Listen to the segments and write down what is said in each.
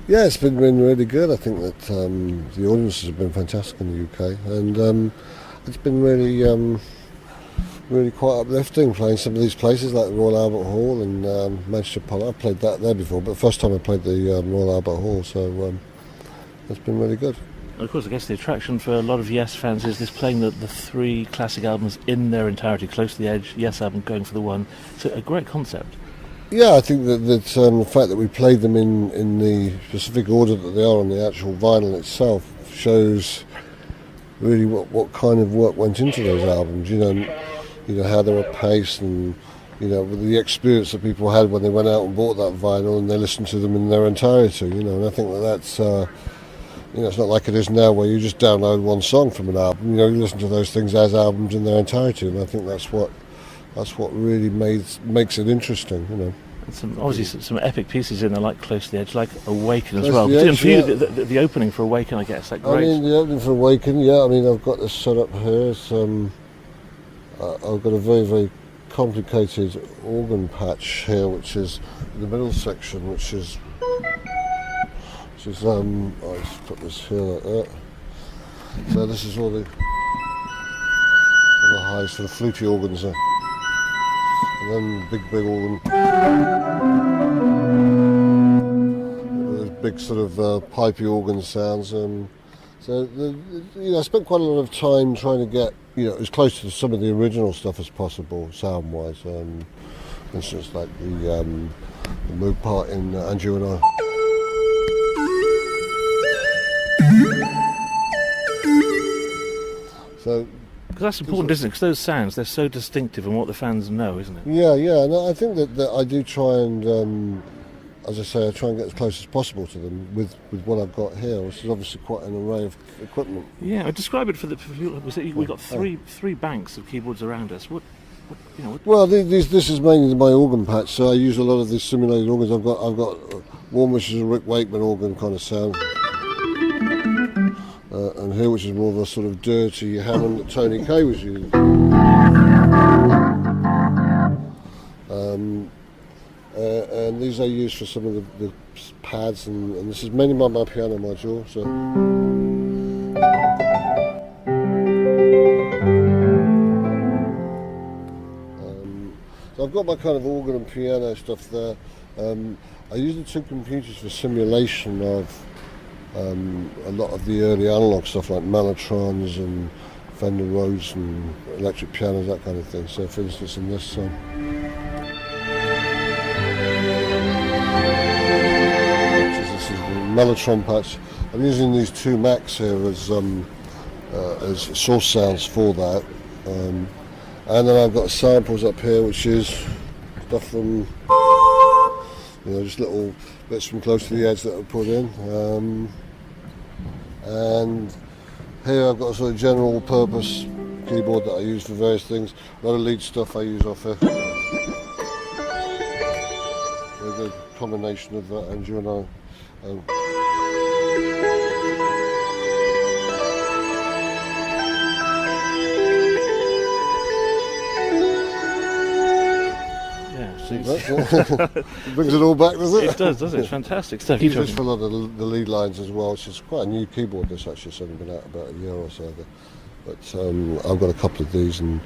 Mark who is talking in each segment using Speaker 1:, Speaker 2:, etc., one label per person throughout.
Speaker 1: Yeah, it's been really good. I think that the audiences have been fantastic in the UK, and it's been really quite uplifting playing some of these places like the Royal Albert Hall and Manchester Apollo. I've played that there before, but the first time I played the Royal Albert Hall, so it's been really good.
Speaker 2: And of course, I guess the attraction for a lot of Yes fans is this playing the three classic albums in their entirety, Close to the Edge, Yes album, Going for the One. It's a great concept.
Speaker 1: Yeah, I think that the fact that we played them in the specific order that they are on the actual vinyl itself shows really what kind of work went into those albums. You know how they were paced, and the experience that people had when they went out and bought that vinyl and they listened to them in their entirety. And I think that's it's not like it is now where you just download one song from an album. You listen to those things as albums in their entirety, and I think that's what really makes it interesting.
Speaker 2: And obviously some epic pieces in there, like Close to the Edge, like Awaken as
Speaker 1: Close
Speaker 2: well.
Speaker 1: to the
Speaker 2: And
Speaker 1: Edge,
Speaker 2: for you,
Speaker 1: yeah.
Speaker 2: the opening for Awaken, I guess, like great.
Speaker 1: I mean, the opening for Awaken, yeah. I mean, I've got this set up here. I've got a very, very complicated organ patch here, which is the middle section, which is I'll just put this here like that. So this is all the highs for the fluty organs there. And then big organ. Those big sort of pipey organ sounds. I spent quite a lot of time trying to get as close to some of the original stuff as possible, sound-wise. For instance, like the Moog part in And You and I. So.
Speaker 2: Because that's important, isn't it? Because those sounds, they're so distinctive and what the fans know, isn't it?
Speaker 1: Yeah, and I think that I do try and, as I say, I try and get as close as possible to them with what I've got here, which is obviously quite an array of equipment.
Speaker 2: Yeah, I describe it for people. We've got three banks of keyboards around us. What?
Speaker 1: Well, this is mainly my organ patch, so I use a lot of these simulated organs. I've got one which is a Rick Wakeman organ kind of sound. And here, which is more of a sort of dirty Hammond that Tony Kaye was using. And these I use for some of the pads, and this is mainly my piano module. So I've got my kind of organ and piano stuff there. I use the two computers for simulation of a lot of the early analog stuff like Mellotrons and Fender Rhodes and electric pianos, that kind of thing. So for instance in this song. This is the Mellotron patch. I'm using these two Macs here as source sounds for that. And then I've got samples up here, which is stuff from just little bits from Close to the Edge that I put in. And here I've got a sort of general purpose keyboard that I use for various things. A lot of lead stuff I use off here. With a combination of And You and I. It brings it all back, does it?
Speaker 2: It does, doesn't it? It's fantastic stuff.
Speaker 1: Use this for a lot of the lead lines as well, which is quite a new keyboard. This actually has only been out about a year or so ago. But I've got a couple of these, and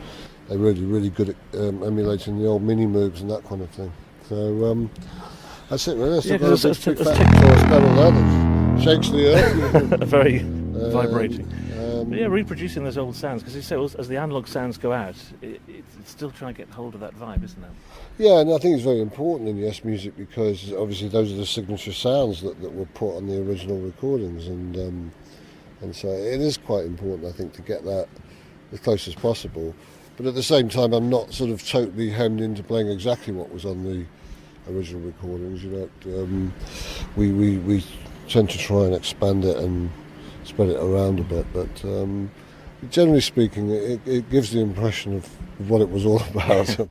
Speaker 1: they're really good at emulating the old mini Moogs and that kind of thing. So that's it, really.
Speaker 2: Yeah,
Speaker 1: got a big fat Taurus pedal there that shakes the earth.
Speaker 2: Very vibrating. But yeah, reproducing those old sounds, because you say as the analog sounds go out, it's still trying to get hold of that vibe, isn't it?
Speaker 1: Yeah, and I think it's very important in Yes music because obviously those are the signature sounds that were put on the original recordings, and so it is quite important, I think, to get that as close as possible. But at the same time, I'm not sort of totally hemmed into playing exactly what was on the original recordings. We tend to try and expand it and spread it around a bit, but generally speaking, it gives the impression of what it was all about.